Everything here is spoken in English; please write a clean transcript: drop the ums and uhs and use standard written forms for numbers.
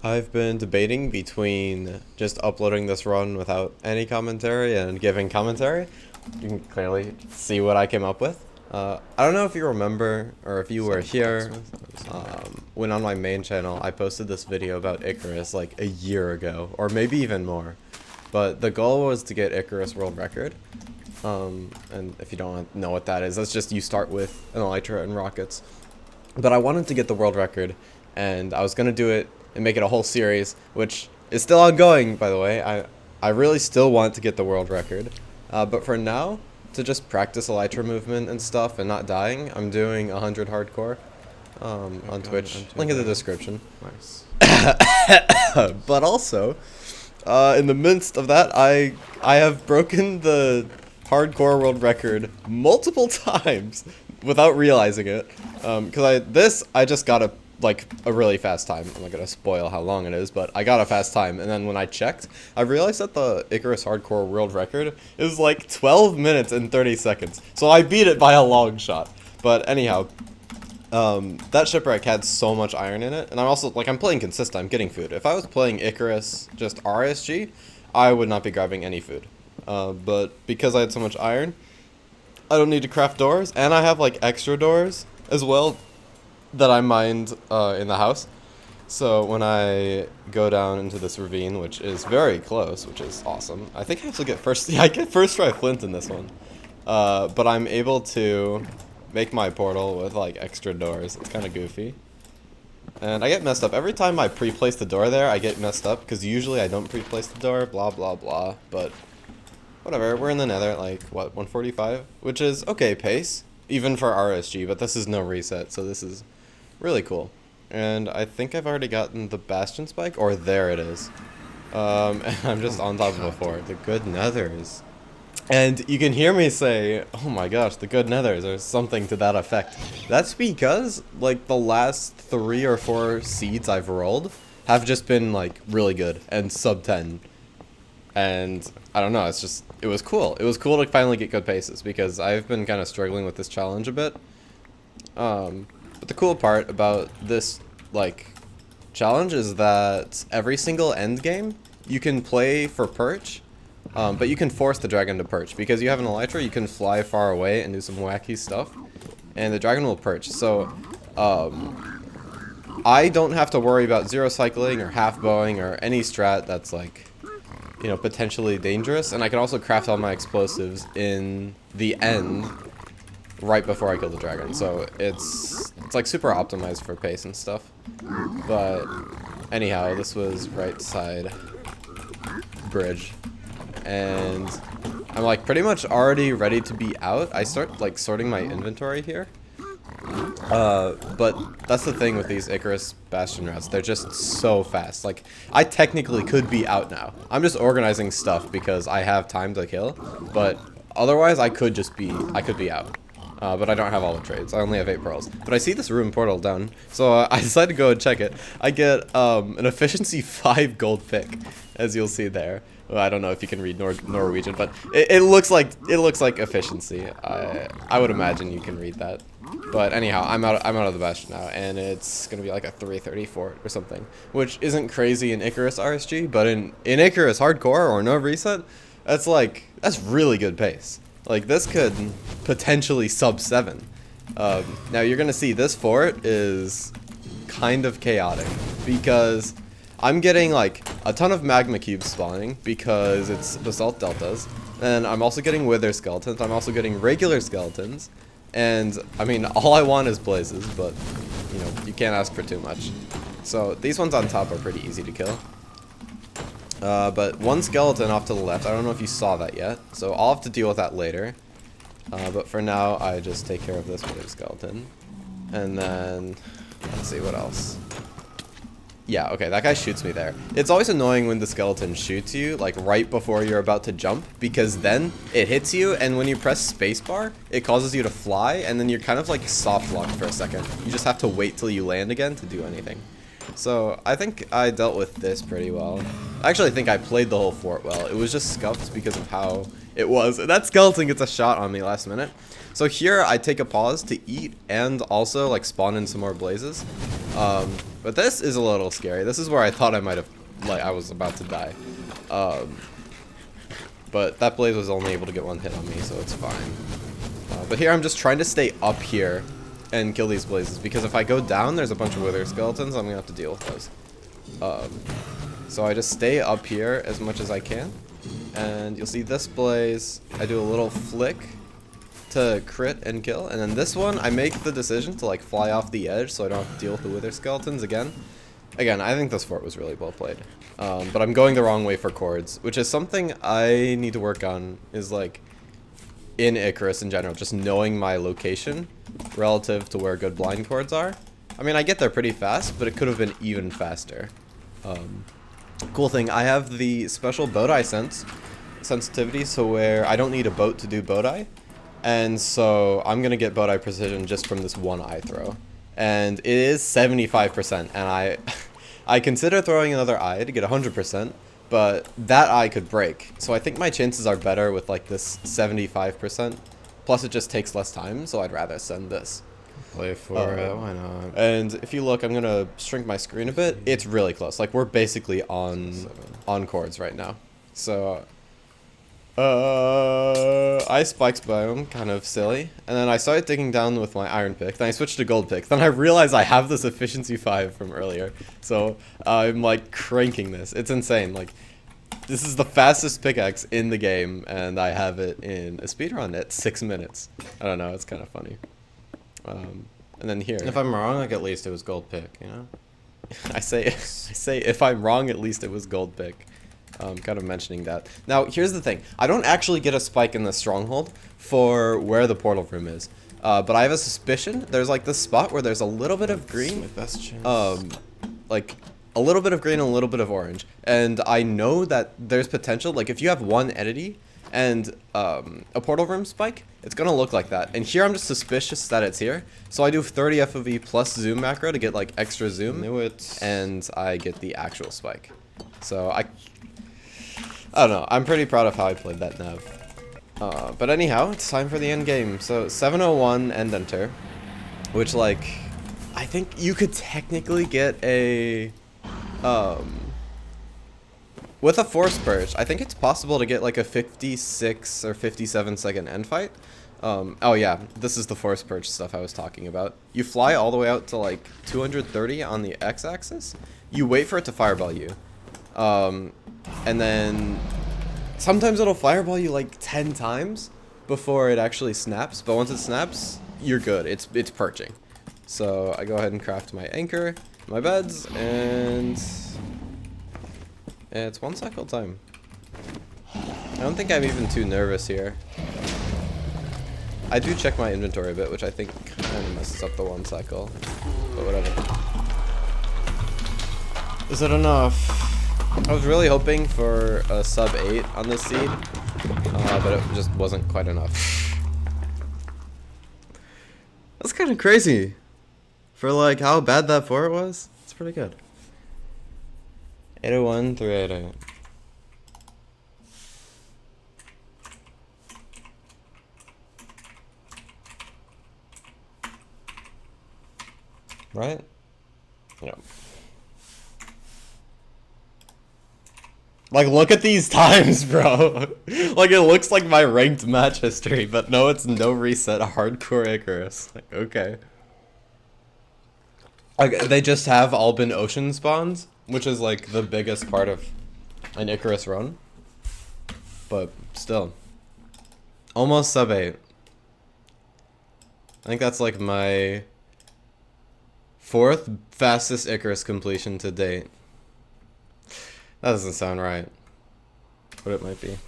I've been debating between just uploading this run without any commentary and giving commentary. You can clearly see what I came up with. I don't know if you remember or if you were here when on my main channel I posted this video about Icarus like a year ago, or maybe even more. But the goal was to get Icarus world record. And if you don't know what that is, that's just you start with an elytra and rockets. But I wanted to get the world record, and I was going to do it and make it a whole series, which is still ongoing, by the way. I really still want to get the world record. But for now, to just practice elytra movement and stuff and not dying, I'm doing 100 hardcore on Twitch. Link in the description. Nice. But also, in the midst of that, I have broken the hardcore world record multiple times without realizing it. Because I just got a really fast time. I'm not gonna spoil how long it is, but I got a fast time, and then when I checked, I realized that the Icarus hardcore world record is like 12 minutes and 30 seconds. So I beat it by a long shot. But anyhow, that shipwreck had so much iron in it, and I'm also, I'm playing consistent, I'm getting food. If I was playing Icarus just RSG, I would not be grabbing any food. But because I had so much iron, I don't need to craft doors, and I have like extra doors as well that I mined in the house. So when I go down into this ravine, which is very close, which is awesome, I think I have to get first. Yeah, I get first try flint in this one. But I'm able to make my portal with like extra doors. It's kind of goofy. And I get messed up every time I pre-place the door there. I get messed up because usually I don't pre-place the door. Blah blah blah. But whatever. We're in the Nether at like what 145, which is okay pace even for RSG. But this is no reset, so this is really cool. And I think I've already gotten the Bastion Spike, or there it is. And I'm just on top of a fort. The good nethers. And you can hear me say, oh my gosh, the good nethers, or something to that effect. That's because, like, the last 3 or 4 seeds I've rolled have just been, like, really good and sub 10. And I don't know, it was cool. It was cool to finally get good paces, because I've been kind of struggling with this challenge a bit. But the cool part about this, challenge is that every single end game you can play for perch, but you can force the dragon to perch. Because you have an elytra, you can fly far away and do some wacky stuff, and the dragon will perch. So, I don't have to worry about zero cycling or half bowing or any strat that's, potentially dangerous. And I can also craft all my explosives in the end right before I kill the dragon, so it's like super optimized for pace and stuff. But anyhow, this was right side bridge, and I'm like pretty much already ready to be out. I start like sorting my inventory here, but that's the thing with these Icarus Bastion routes, they're just so fast. Like, I technically could be out now. I'm just organizing stuff because I have time to kill, but otherwise I could be out. But I don't have all the trades. I only have 8 pearls. But I see this ruined portal down, so I decided to go and check it. I get an efficiency 5 gold pick, as you'll see there. Well, I don't know if you can read Norwegian, but it looks like efficiency. I would imagine you can read that. But anyhow, I'm out of the bastion now, and it's gonna be like a 330 fort or something, which isn't crazy in Icarus RSG, but in Icarus hardcore or no reset, that's really good pace. Like, this could potentially sub 7. Now, you're going to see this fort is kind of chaotic, because I'm getting, a ton of magma cubes spawning, because it's basalt deltas, and I'm also getting wither skeletons, I'm also getting regular skeletons, and, I mean, all I want is blazes, but, you can't ask for too much. So, these ones on top are pretty easy to kill. But one skeleton off to the left, I don't know if you saw that yet, so I'll have to deal with that later. But for now, I just take care of this wither skeleton. And then, let's see what else. Yeah, okay, that guy shoots me there. It's always annoying when the skeleton shoots you, right before you're about to jump, because then it hits you, and when you press spacebar, it causes you to fly, and then you're kind of soft locked for a second. You just have to wait till you land again to do anything. So, I think I dealt with this pretty well. I actually think I played the whole fort well. It was just scuffed because of how it was. That skeleton gets a shot on me last minute. So here, I take a pause to eat and also, spawn in some more blazes. But this is a little scary. This is where I thought I might have, like, I was about to die. But that blaze was only able to get one hit on me, so it's fine. But here I'm just trying to stay up here and kill these blazes, because if I go down, there's a bunch of wither skeletons. I'm gonna have to deal with those. So I just stay up here as much as I can, and you'll see this blaze. I do a little flick to crit and kill, and then this one I make the decision to like fly off the edge so I don't have to deal with the wither skeletons again. I think this fort was really well played, but I'm going the wrong way for cords, which is something I need to work on, is like in Icarus in general, just knowing my location relative to where good blind cords are. I mean, I get there pretty fast, but it could have been even faster. Cool thing, I have the special boat eye sensitivity, so where I don't need a boat to do boat eye. And so I'm going to get boat eye precision just from this one eye throw. And it is 75%, and I consider throwing another eye to get 100%, but that eye could break. So I think my chances are better with like this 75%, plus it just takes less time, so I'd rather send this. Play for it, why not? And if you look, I'm going to shrink my screen a bit. It's really close. Like, we're basically on cords right now. So ice spikes biome, kind of silly. And then I started digging down with my iron pick. Then I switched to gold pick. Then I realized I have this efficiency 5 from earlier. So I'm like cranking this. It's insane. Like, this is the fastest pickaxe in the game, and I have it in a speedrun at 6 minutes. I don't know. It's kind of funny. And then here. If I'm wrong, like at least it was gold pick, you know? I say if I'm wrong, at least it was gold pick. Kind of mentioning that. Now, here's the thing. I don't actually get a spike in the stronghold for where the portal room is. But I have a suspicion there's like this spot where there's a little bit of green. My best chance. Like a little bit of green and a little bit of orange. And I know that there's potential. Like if you have one entity and a portal room spike, it's going to look like that. And here I'm just suspicious that it's here. So I do 30 FOV plus zoom macro to get like extra zoom. Knew it. And I get the actual spike. So I don't know. I'm pretty proud of how I played that nav. But anyhow, it's time for the end game. So 701 end enter, which like I think you could technically get a with a force purge. I think it's possible to get like a 56 or 57 second end fight. Oh yeah, this is the force purge stuff I was talking about. You fly all the way out to like 230 on the x-axis. You wait for it to fireball you. And then sometimes it'll fireball you like 10 times before it actually snaps. But once it snaps, you're good. It's perching. So I go ahead and craft my anchor, my beds, and it's 1 cycle time. I don't think I'm even too nervous here. I do check my inventory a bit, which I think kind of messes up the 1 cycle. But whatever. Is it enough? I was really hoping for a sub 8 on this seed, but it just wasn't quite enough. That's kind of crazy. For like how bad that fort was, it's pretty good. 801 through 808. Right? Yep. Like, look at these times, bro. Like, it looks like my ranked match history, but no, it's no reset, hardcore Icarus. Like, okay. Okay, they just have all been ocean spawns, which is, like, the biggest part of an Icarus run. But, still. Almost sub 8. I think that's, like, my 4th fastest Icarus completion to date. That doesn't sound right, but it might be.